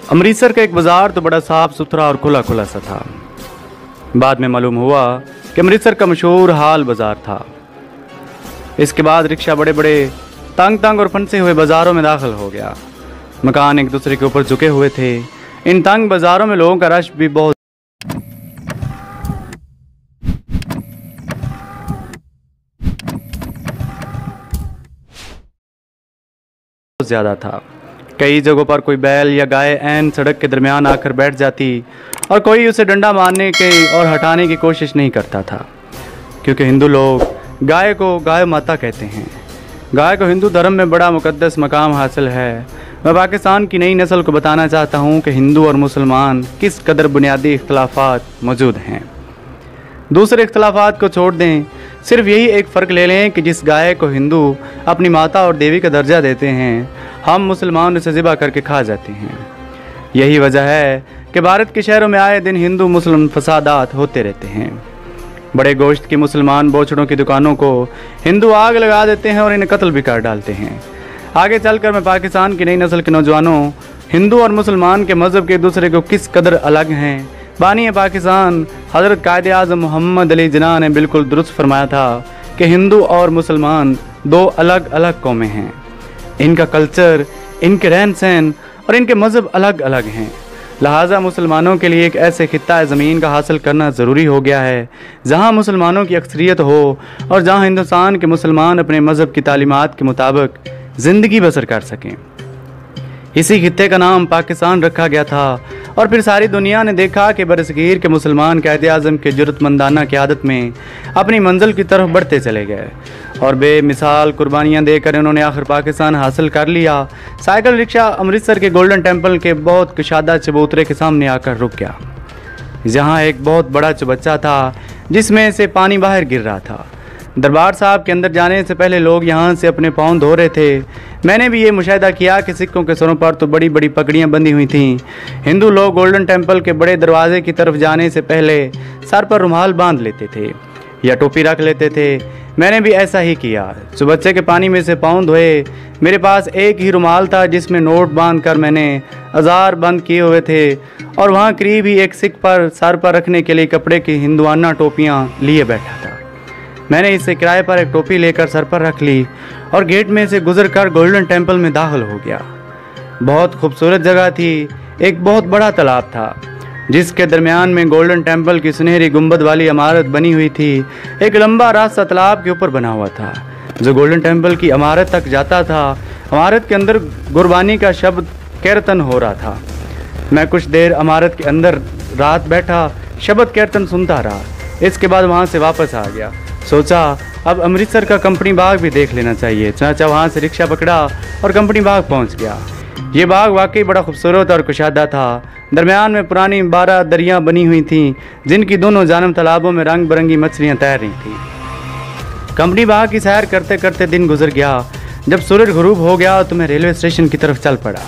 अमृतसर का एक बाज़ार तो बड़ा साफ सुथरा और खुला खुला सा था। बाद में मालूम हुआ कि अमृतसर का मशहूर हाल बाज़ार था। इसके बाद रिक्शा बड़े बड़े तंग तंग और फंसे हुए बाज़ारों में दाखिल हो गया। मकान एक दूसरे के ऊपर झुके हुए थे। इन तंग बाज़ारों में लोगों का रश भी बहुत ज़्यादा था। कई जगहों पर कोई बैल या गाय ऐन सड़क के दरमियान आकर बैठ जाती और कोई उसे डंडा मारने के और हटाने की कोशिश नहीं करता था, क्योंकि हिंदू लोग गाय को गाय माता कहते हैं। गाय को हिंदू धर्म में बड़ा मुकद्दस मकाम हासिल है। मैं पाकिस्तान की नई नस्ल को बताना चाहता हूँ कि हिंदू और मुसलमान किस कदर बुनियादी इख्तलाफात मौजूद हैं। दूसरे इख्तलाफात को छोड़ दें, सिर्फ यही एक फ़र्क ले लें कि जिस गाय को हिंदू अपनी माता और देवी का दर्जा देते हैं, हम मुसलमान उसे ज़िबा करके खा जाते हैं। यही वजह है कि भारत के शहरों में आए दिन हिंदू मुस्लिम फसादात होते रहते हैं। बड़े गोश्त की मुसलमान बोछड़ों की दुकानों को हिंदू आग लगा देते हैं और इन्हें कत्ल भी कर डालते हैं। आगे चलकर मैं पाकिस्तान की नई नस्ल के नौजवानों, हिंदू और मुसलमान के मज़हब के एक दूसरे को किस कदर अलग हैं। बानी पाकिस्तान हज़रत कायदे आज़म मोहम्मद अली जिन्ना ने बिल्कुल दुरुस्त फरमाया था कि हिंदू और मुसलमान दो अलग अलग कौमें हैं। इनका कल्चर, इनके रहन सहन और इनके मज़हब अलग अलग हैं। लिहाजा मुसलमानों के लिए एक ऐसे खित्ता ज़मीन का हासिल करना ज़रूरी हो गया है जहां मुसलमानों की अक्सरियत हो और जहां हिंदुस्तान के मुसलमान अपने मज़हब की तालीमात के मुताबिक ज़िंदगी बसर कर सकें। इसी खित्ते का नाम पाकिस्तान रखा गया था और फिर सारी दुनिया ने देखा कि बरसगीर के मुसलमान कायदे आज़म के जुर्रतमंदाना क़यादत में अपनी मंजिल की तरफ बढ़ते चले गए और बेमिसाल कुर्बानियाँ देकर इन्होंने आखिर पाकिस्तान हासिल कर लिया। साइकिल रिक्शा अमृतसर के गोल्डन टेम्पल के बहुत कुशादा चबूतरे के सामने आकर रुक गया। जहाँ एक बहुत बड़ा चबच्चा था जिसमें से पानी बाहर गिर रहा था। दरबार साहब के अंदर जाने से पहले लोग यहाँ से अपने पाँव धो रहे थे। मैंने भी ये मुशाहिदा किया कि सिक्कों के सरों पर तो बड़ी बड़ी पगड़ियाँ बंधी हुई थीं। हिंदू लोग गोल्डन टेम्पल के बड़े दरवाजे की तरफ जाने से पहले सर पर रुमाल बांध लेते थे या टोपी रख लेते थे। मैंने भी ऐसा ही किया। चुबच्चे के पानी में से पाँव धोए। मेरे पास एक ही रुमाल था जिसमें नोट बांध कर मैंने औजार बंद किए हुए थे और वहाँ करीब ही एक सिख पर सर पर रखने के लिए कपड़े की हिंदुआना टोपियाँ लिए बैठा था। मैंने इससे किराए पर एक टोपी लेकर सर पर रख ली और गेट में से गुजरकर गोल्डन टेम्पल में दाखिल हो गया। बहुत खूबसूरत जगह थी। एक बहुत बड़ा तालाब था जिसके दरमियान में गोल्डन टेम्पल की सुनहरी गुंबद वाली इमारत बनी हुई थी। एक लंबा रास्ता तालाब के ऊपर बना हुआ था जो गोल्डन टेम्पल की इमारत तक जाता था। इमारत के अंदर गुरबानी का शब्द कीर्तन हो रहा था। मैं कुछ देर इमारत के अंदर रात बैठा शब्द कीर्तन सुनता रहा। इसके बाद वहाँ से वापस आ गया। सोचा अब अमृतसर का कंपनी बाग भी देख लेना चाहिए। चाचा वहाँ से रिक्शा पकड़ा और कंपनी बाग पहुँच गया। ये बाग वाकई बड़ा खूबसूरत और कुशादा था। दरमियान में पुरानी 12 दरियाँ बनी हुई थीं जिनकी दोनों जानब तालाबों में रंग बिरंगी मछलियाँ तैर रही थीं। कंपनी बाग की सैर करते करते दिन गुजर गया। जब सूरज गुरूब हो गया तो मैं रेलवे स्टेशन की तरफ चल पड़ा।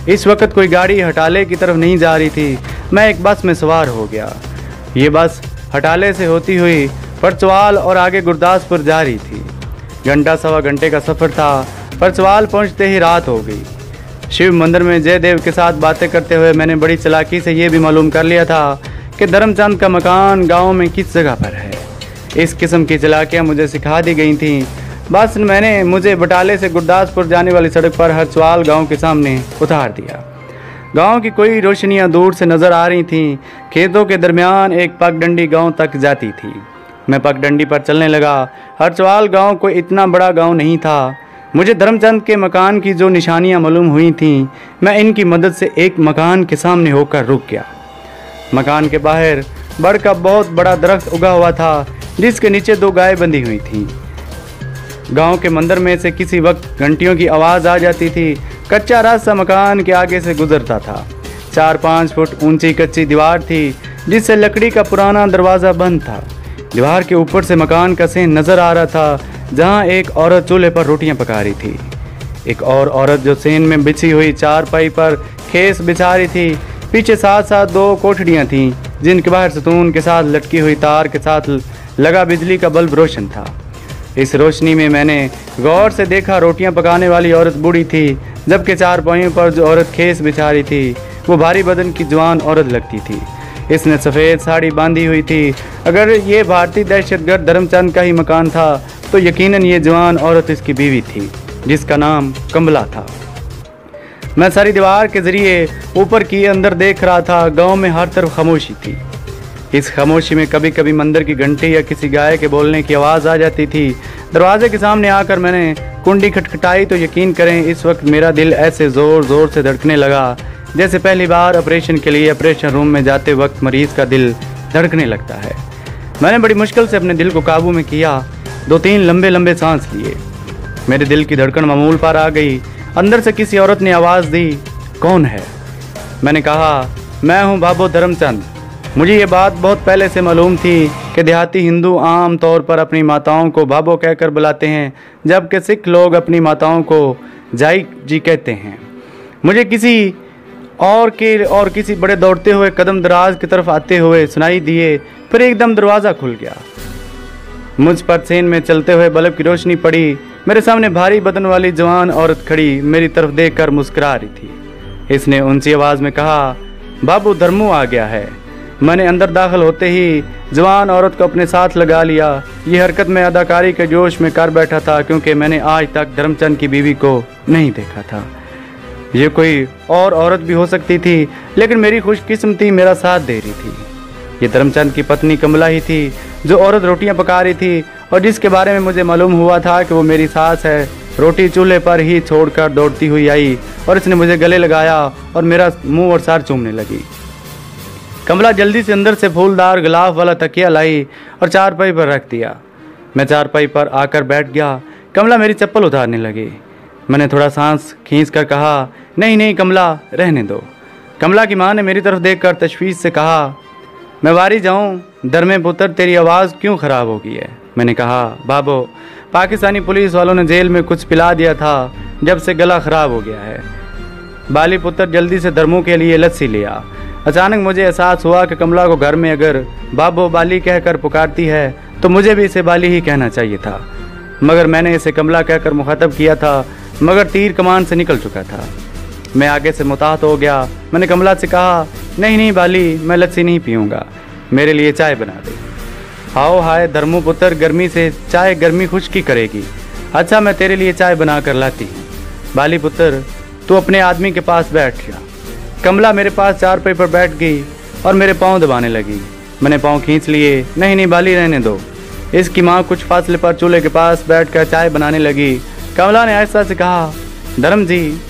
इस वक्त कोई गाड़ी हटाले की तरफ नहीं जा रही थी। मैं एक बस में सवार हो गया। ये बस हटाले से होती हुई परचवाल और आगे गुरदासपुर जा रही थी। घंटा सवा घंटे का सफ़र था। परचवाल पहुंचते ही रात हो गई। शिव मंदिर में जयदेव के साथ बातें करते हुए मैंने बड़ी चालाकी से ये भी मालूम कर लिया था कि धर्मचंद का मकान गांव में किस जगह पर है। इस किस्म की चालाकियाँ मुझे सिखा दी गई थीं। बस मैंने मुझे बटाले से गुरदासपुर जाने वाली सड़क पर हरचवाल गाँव के सामने उतार दिया। गांव की कोई रोशनियाँ दूर से नज़र आ रही थीं। खेतों के दरमियान एक पगडंडी गाँव तक जाती थी। मैं पगडंडी पर चलने लगा। हरचवाल गांव कोई इतना बड़ा गांव नहीं था। मुझे धर्मचंद के मकान की जो निशानियां मालूम हुई थीं, मैं इनकी मदद से एक मकान के सामने होकर रुक गया। मकान के बाहर बड़ का बहुत बड़ा दरख्त उगा हुआ था जिसके नीचे 2 गाय बंधी हुई थीं। गांव के मंदिर में से किसी वक्त घंटियों की आवाज़ आ जाती थी। कच्चा रास्ता मकान के आगे से गुजरता था। 4-5 फुट ऊंची कच्ची दीवार थी जिससे लकड़ी का पुराना दरवाज़ा बंद था। दीवार के ऊपर से मकान का सेन नज़र आ रहा था जहां एक औरत चूल्हे पर रोटियां पका रही थी। एक और औरत जो सेन में बिछी हुई चारपाई पर खेस बिछा रही थी। पीछे साथ साथ 2 कोठड़ियां थीं जिनके बाहर सतून के साथ लटकी हुई तार के साथ लगा बिजली का बल्ब रोशन था। इस रोशनी में मैंने गौर से देखा रोटियां पकाने वाली औरत बूढ़ी थी, जबकि चारपाइयों पर जो औरत खेस बिछा रही थी वो भारी बदन की जवान औरत लगती थी। इसने सफ़ेद साड़ी बांधी हुई थी। अगर ये भारतीय दहशतगर्द धर्मचंद का ही मकान था तो यकीनन ये जवान औरत इसकी बीवी थी, जिसका नाम कमला था। मैं सारी दीवार के ज़रिए ऊपर की अंदर देख रहा था। गांव में हर तरफ खामोशी थी। इस खामोशी में कभी कभी मंदिर की घंटी या किसी गाय के बोलने की आवाज़ आ जाती थी। दरवाजे के सामने आकर मैंने कुंडी खटखटाई तो यकीन करें इस वक्त मेरा दिल ऐसे ज़ोर ज़ोर से धड़कने लगा जैसे पहली बार ऑपरेशन के लिए ऑपरेशन रूम में जाते वक्त मरीज़ का दिल धड़कने लगता है। मैंने बड़ी मुश्किल से अपने दिल को काबू में किया। 2-3 लंबे लंबे सांस लिए। मेरे दिल की धड़कन मामूल पर आ गई। अंदर से किसी औरत ने आवाज़ दी, कौन है? मैंने कहा, मैं हूँ बाबू धर्मचंद। मुझे ये बात बहुत पहले से मालूम थी कि देहाती हिंदू आम तौर पर अपनी माताओं को बाबो कहकर बुलाते हैं, जबकि सिख लोग अपनी माताओं को जाई जी कहते हैं। मुझे किसी और किसी बड़े दौड़ते हुए कदम दराज की तरफ आते हुए सुनाई दिए। फिर एकदम दरवाज़ा खुल गया। मुझ पर सेन में चलते हुए बल्ब की रोशनी पड़ी। मेरे सामने भारी बदन वाली जवान औरत खड़ी मेरी तरफ देखकर मुस्कुरा रही थी। इसने ऊंची आवाज़ में कहा, बाबू धर्मू आ गया है। मैंने अंदर दाखिल होते ही जवान औरत को अपने साथ लगा लिया। ये हरकत मैं अदाकारी के जोश में कर बैठा था, क्योंकि मैंने आज तक धर्मचंद की बीवी को नहीं देखा था। ये कोई और औरत भी हो सकती थी, लेकिन मेरी खुशकिस्मती मेरा साथ दे रही थी। ये धर्मचंद की पत्नी कमला ही थी, जो औरत रोटियां पका रही थी और जिसके बारे में मुझे मालूम हुआ था कि वो मेरी सास है। रोटी चूल्हे पर ही छोड़कर दौड़ती हुई आई और इसने मुझे गले लगाया और मेरा मुंह और सर चूमने लगी। कमला जल्दी से अंदर से फूलदार गिलाफ वाला तकिया लाई और चारपाई पर रख दिया। मैं चारपाई पर आकर बैठ गया। कमला मेरी चप्पल उतारने लगी। मैंने थोड़ा सांस खींच कर कहा, नहीं नहीं कमला, रहने दो। कमला की माँ ने मेरी तरफ देखकर तशवीश से कहा, मैं वारी जाऊँ? धर्मे पुत्र, तेरी आवाज़ क्यों ख़राब हो गई है? मैंने कहा, बाबू, पाकिस्तानी पुलिस वालों ने जेल में कुछ पिला दिया था, जब से गला ख़राब हो गया है। बाली पुत्र जल्दी से धर्मों के लिए लस्सी लिया। अचानक मुझे एहसास हुआ कि कमला को घर में अगर बाबू बाली कहकर पुकारती है तो मुझे भी इसे बाली ही कहना चाहिए था, मगर मैंने इसे कमला कहकर मुखातब किया था, मगर तीर कमान से निकल चुका था। मैं आगे से मुताहत हो गया। मैंने कमला से कहा, नहीं नहीं बाली, मैं लस्सी नहीं पीऊँगा, मेरे लिए चाय बना दे। हाओ हाय धर्मू पुत्र, गर्मी से चाय गर्मी खुश्की करेगी। अच्छा, मैं तेरे लिए चाय बना कर लाती हूँ। बाली पुत्र, तू अपने आदमी के पास बैठ जा। कमला मेरे पास चारपाई पर बैठ गई और मेरे पाँव दबाने लगी। मैंने पाँव खींच लिए। नहीं नहीं बाली, रहने दो। इसकी माँ कुछ फासले पर चूल्हे के पास बैठकर चाय बनाने लगी। कमला ने आहिस्ता से कहा, धर्म जी,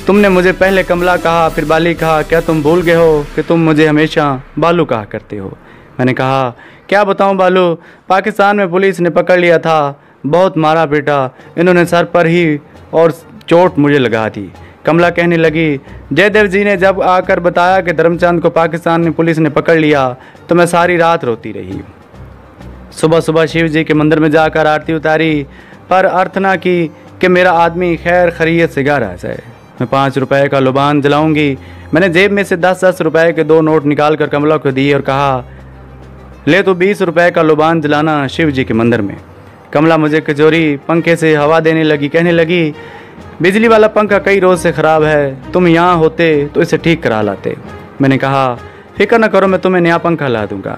तुमने मुझे पहले कमला कहा, फिर बाली कहा, क्या तुम भूल गए हो कि तुम मुझे हमेशा बालू कहा करते हो? मैंने कहा, क्या बताऊं बालू, पाकिस्तान में पुलिस ने पकड़ लिया था, बहुत मारा पीटा, इन्होंने सर पर ही और चोट मुझे लगा दी। कमला कहने लगी, जयदेव जी ने जब आकर बताया कि धर्मचंद को पाकिस्तान में पुलिस ने पकड़ लिया तो मैं सारी रात रोती रही। सुबह सुबह शिव जी के मंदिर में जाकर आरती उतारी, पर अर्थना की कि मेरा आदमी खैर खैरियत से गा रहा है। मैं 5 रुपए का लुबान जलाऊंगी। मैंने जेब में से 10-10 रुपए के 2 नोट निकाल कर कमला को दिए और कहा, ले तो 20 रुपए का लुबान जलाना शिव जी के मंदिर में। कमला मुझे कचोरी पंखे से हवा देने लगी। कहने लगी, बिजली वाला पंखा कई रोज़ से ख़राब है, तुम यहाँ होते तो इसे ठीक करा लाते। मैंने कहा, फिक्र न करो, मैं तुम्हें नया पंखा ला दूंगा।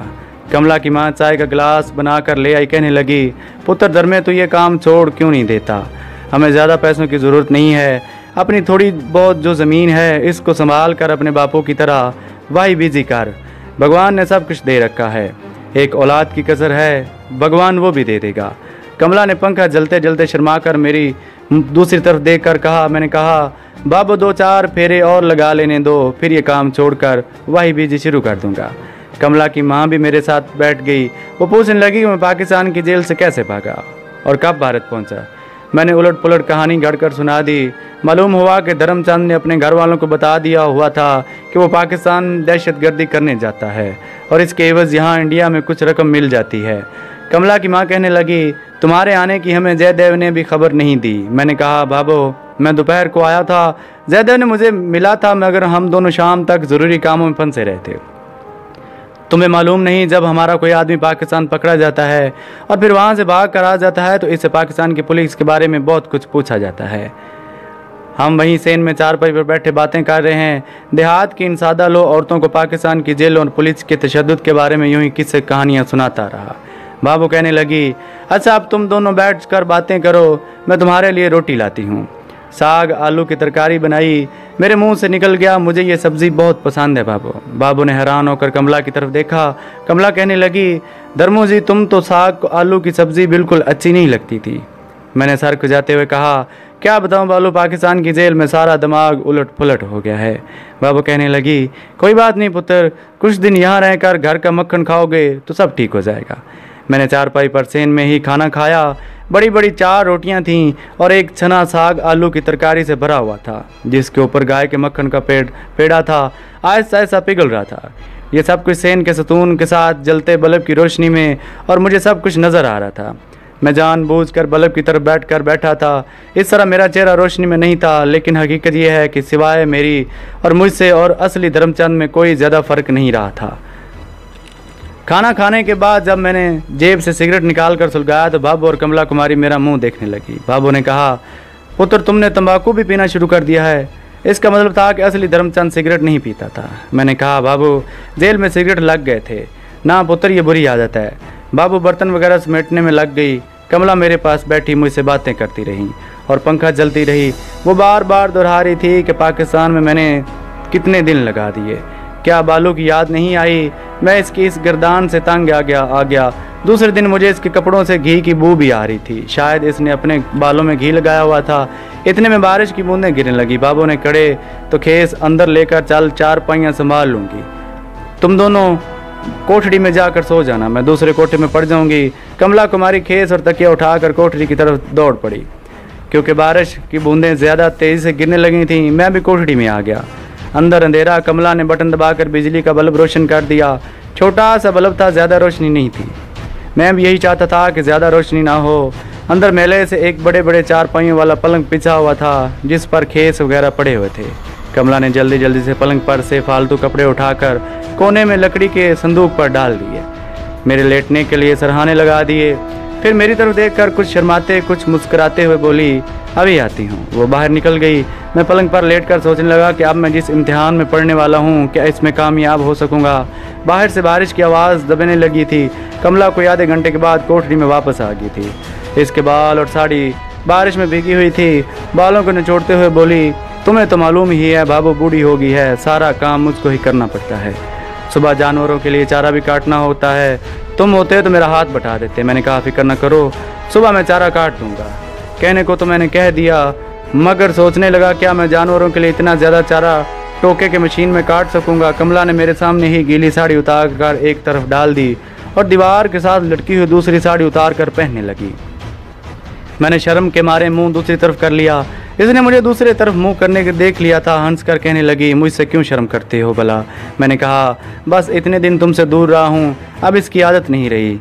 कमला की माँ चाय का गिलास बना कर ले आई। कहने लगी, पुत्र धर्मे, तो ये काम छोड़ क्यों नहीं देता? हमें ज़्यादा पैसों की ज़रूरत नहीं है। अपनी थोड़ी बहुत जो ज़मीन है इसको संभाल कर अपने बापों की तरह वाही बीजी कर। भगवान ने सब कुछ दे रखा है, एक औलाद की कसर है, भगवान वो भी दे देगा। कमला ने पंखा जलते जलते शर्मा कर मेरी दूसरी तरफ देख कर कहा। मैंने कहा, बाबू 2-4 फेरे और लगा लेने दो, फिर ये काम छोड़कर वाही बीजी शुरू कर दूंगा। कमला की माँ भी मेरे साथ बैठ गई। वो पूछने लगी कि मैं पाकिस्तान की जेल से कैसे भागा और कब भारत पहुँचा। मैंने उलट पुलट कहानी गढ़कर सुना दी। मालूम हुआ कि धर्मचंद ने अपने घर वालों को बता दिया हुआ था कि वो पाकिस्तान दहशतगर्दी करने जाता है और इसके एवज़ यहाँ इंडिया में कुछ रकम मिल जाती है। कमला की माँ कहने लगी, तुम्हारे आने की हमें जयदेव ने भी खबर नहीं दी। मैंने कहा, बाबू, मैं दोपहर को आया था, जयदेव ने मुझे मिला था, मगर हम दोनों शाम तक ज़रूरी कामों में फंसे रहे थे। तुम्हें मालूम नहीं, जब हमारा कोई आदमी पाकिस्तान पकड़ा जाता है और फिर वहाँ से भाग कर आ जाता है तो इससे पाकिस्तान की पुलिस के बारे में बहुत कुछ पूछा जाता है। हम वहीं सेन में चारपाई पर बैठे बातें कर रहे हैं। देहात की इन सादा लो औरतों को पाकिस्तान की जेलों और पुलिस के तशद्दुद के बारे में यूं ही किस्से कहानियाँ सुनाता रहा। बाबू कहने लगी, अच्छा अब तुम दोनों बैठ कर बातें करो, मैं तुम्हारे लिए रोटी लाती हूँ। साग आलू की तरकारी बनाई। मेरे मुंह से निकल गया, मुझे ये सब्ज़ी बहुत पसंद है बाबू। बाबू ने हैरान होकर कमला की तरफ देखा। कमला कहने लगी, धर्मू जी तुम तो साग आलू की सब्ज़ी बिल्कुल अच्छी नहीं लगती थी। मैंने सर खुजाते हुए कहा, क्या बताऊं बालू, पाकिस्तान की जेल में सारा दिमाग उलट पुलट हो गया है। बाबू कहने लगी, कोई बात नहीं पुत्र, कुछ दिन यहाँ रहकर घर का मक्खन खाओगे तो सब ठीक हो जाएगा। मैंने चारपाई पर सेन में ही खाना खाया। बड़ी बड़ी 4 रोटियां थीं और एक छना साग आलू की तरकारी से भरा हुआ था, जिसके ऊपर गाय के मक्खन का पेड़ा था, आहिस्ता आहिस्ता पिघल रहा था। ये सब कुछ सेन के सतून के साथ जलते बल्ब की रोशनी में, और मुझे सब कुछ नज़र आ रहा था। मैं जानबूझकर बल्ब की तरफ बैठा था। इस तरह मेरा चेहरा रोशनी में नहीं था, लेकिन हकीकत यह है कि सिवाय मेरी और मुझसे और असली धर्मचंद में कोई ज़्यादा फ़र्क नहीं रहा था। खाना खाने के बाद जब मैंने जेब से सिगरेट निकाल कर सुलगाया तो बाबू और कमला कुमारी मेरा मुंह देखने लगी। बाबू ने कहा, पुत्र तुमने तंबाकू भी पीना शुरू कर दिया है। इसका मतलब था कि असली धर्मचंद सिगरेट नहीं पीता था। मैंने कहा, बाबू जेल में सिगरेट लग गए थे ना पुत्र, ये बुरी आदत है। बाबू बर्तन वगैरह समेटने में लग गई। कमला मेरे पास बैठी मुझसे बातें करती रही और पंखा चलती रही। वो बार बार दोहरा रही थी कि पाकिस्तान में मैंने कितने दिन लगा दिए, क्या बालू की याद नहीं आई। मैं इसकी इस गर्दान से तंग आ गया। दूसरे दिन मुझे इसके कपड़ों से घी की बू भी आ रही थी। शायद इसने अपने बालों में घी लगाया हुआ था। इतने में बारिश की बूंदें गिरने लगी। बाबू ने कड़े तो खेस अंदर लेकर चल, 4 पहियां संभाल लूँगी, तुम दोनों कोठड़ी में जाकर सो जाना, मैं दूसरे कोठे में पड़ जाऊंगी। कमला कुमारी खेस और तकिया उठाकर कोठड़ी की तरफ दौड़ पड़ी। क्योंकि बारिश की बूंदें ज़्यादा तेज़ी से गिरने लगी थीं, मैं भी कोठड़ी में आ गया। अंदर अंधेरा। कमला ने बटन दबाकर बिजली का बल्ब रोशन कर दिया। छोटा सा बल्ब था, ज़्यादा रोशनी नहीं थी। मैं भी यही चाहता था कि ज़्यादा रोशनी ना हो। अंदर मेले से एक बड़े बड़े 4 पहियों वाला पलंग बिछा हुआ था, जिस पर खेस वगैरह पड़े हुए थे। कमला ने जल्दी जल्दी से पलंग पर से फालतू कपड़े उठाकर कोने में लकड़ी के संदूक पर डाल दिए। मेरे लेटने के लिए सरहाने लगा दिए। फिर मेरी तरफ देखकर कुछ शर्माते कुछ मुस्कुराते हुए बोली, अभी आती हूँ। वो बाहर निकल गई। मैं पलंग पर लेटकर सोचने लगा कि अब मैं जिस इम्तिहान में पढ़ने वाला हूँ, क्या इसमें कामयाब हो सकूँगा। बाहर से बारिश की आवाज़ दबने लगी थी। कमला कोई आधे घंटे के बाद कोठरी में वापस आ गई थी। इसके बाल और साड़ी बारिश में भीगी हुई थी। बालों को निचोड़ते हुए बोली, तुम्हें तो मालूम ही है बाबू बूढ़ी हो गई है, सारा काम मुझको ही करना पड़ता है। सुबह जानवरों के लिए चारा भी काटना होता है, तुम होते तो मेरा हाथ बटा देते। मैंने कहा, फिक्र न करो, सुबह मैं चारा काट दूंगा। कहने को तो मैंने कह दिया, मगर सोचने लगा क्या मैं जानवरों के लिए इतना ज़्यादा चारा टोके के मशीन में काट सकूंगा। कमला ने मेरे सामने ही गीली साड़ी उतार कर एक तरफ डाल दी और दीवार के साथ लटकी हुई दूसरी साड़ी उतार कर पहनने लगी। मैंने शर्म के मारे मुंह दूसरी तरफ कर लिया। इसने मुझे दूसरी तरफ मुंह करने के देख लिया था। हंस कर कहने लगी, मुझसे क्यों शर्म करते हो भला। मैंने कहा, बस इतने दिन तुमसे दूर रहा हूँ, अब इसकी आदत नहीं रही।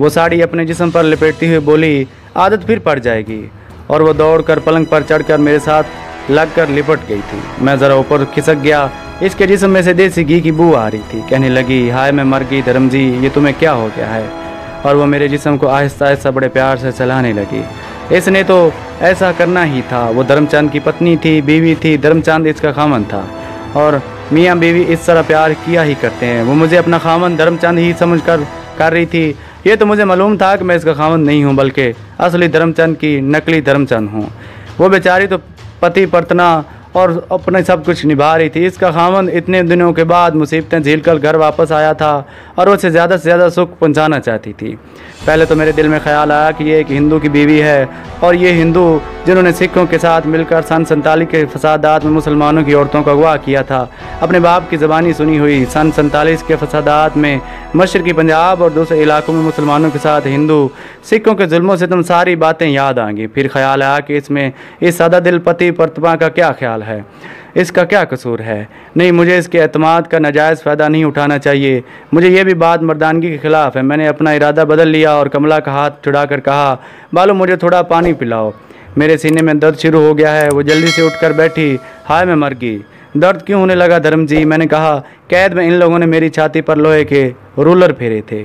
वो साड़ी अपने जिस्म पर लपेटती हुई बोली, आदत फिर पड़ जाएगी। और वो दौड़कर पलंग पर चढ़कर मेरे साथ लगकर लिपट गई थी। मैं ज़रा ऊपर खिसक गया। इसके जिस्म में से देसी घी की बू आ रही थी। कहने लगी, हाय मैं मर गई धर्म जी, ये तुम्हें क्या हो गया है। और वो मेरे जिस्म को आहिस्ता आहिस्ता बड़े प्यार से चलाने लगी। इसने तो ऐसा करना ही था। वो धर्मचंद की पत्नी थी, बीवी थी, धर्मचंद इसका खामन था, और मियाँ बीवी इस तरह प्यार किया ही करते हैं। वो मुझे अपना खामन धर्मचंद ही समझ कर रही थी। ये तो मुझे मालूम था कि मैं इसका खामन नहीं हूँ, बल्कि असली धर्मचंद की नकली धर्मचंद हूँ। वो बेचारी तो पति पतना और अपने सब कुछ निभा रही थी। इसका खामन इतने दिनों के बाद मुसीबतें झेलकर घर वापस आया था और उसे ज़्यादा से ज़्यादा सुख पहुंचाना चाहती थी। पहले तो मेरे दिल में ख्याल आया कि ये एक हिंदू की बीवी है, और ये हिंदू जिन्होंने सिखों के साथ मिलकर सन 47 के फसादात में मुसलमानों की औरतों को अगवा किया था। अपने बाप की ज़बानी सुनी हुई सन 47 के फसादात में मशरक़ी पंजाब और दूसरे इलाकों में मुसलमानों के साथ हिंदू सिखों के जुल्मों से तुम सारी बातें याद आएंगी। फिर ख्याल आया कि इसमें इस सादा दिल पति परतमा का क्या ख्याल है, इसका क्या कसूर है। नहीं, मुझे इसके एतमाद का नाजायज़ फ़ायदा नहीं उठाना चाहिए। मुझे ये भी बात मर्दानगी के ख़िलाफ़ है। मैंने अपना इरादा बदल लिया और कमला का हाथ छुड़ा कर कहा, बालू मुझे थोड़ा पानी पिलाओ, मेरे सीने में दर्द शुरू हो गया है। वो जल्दी से उठकर बैठी। हाय मैं मर गई। दर्द क्यों होने लगा धर्म जी। मैंने कहा, कैद में इन लोगों ने मेरी छाती पर लोहे के रूलर फेरे थे।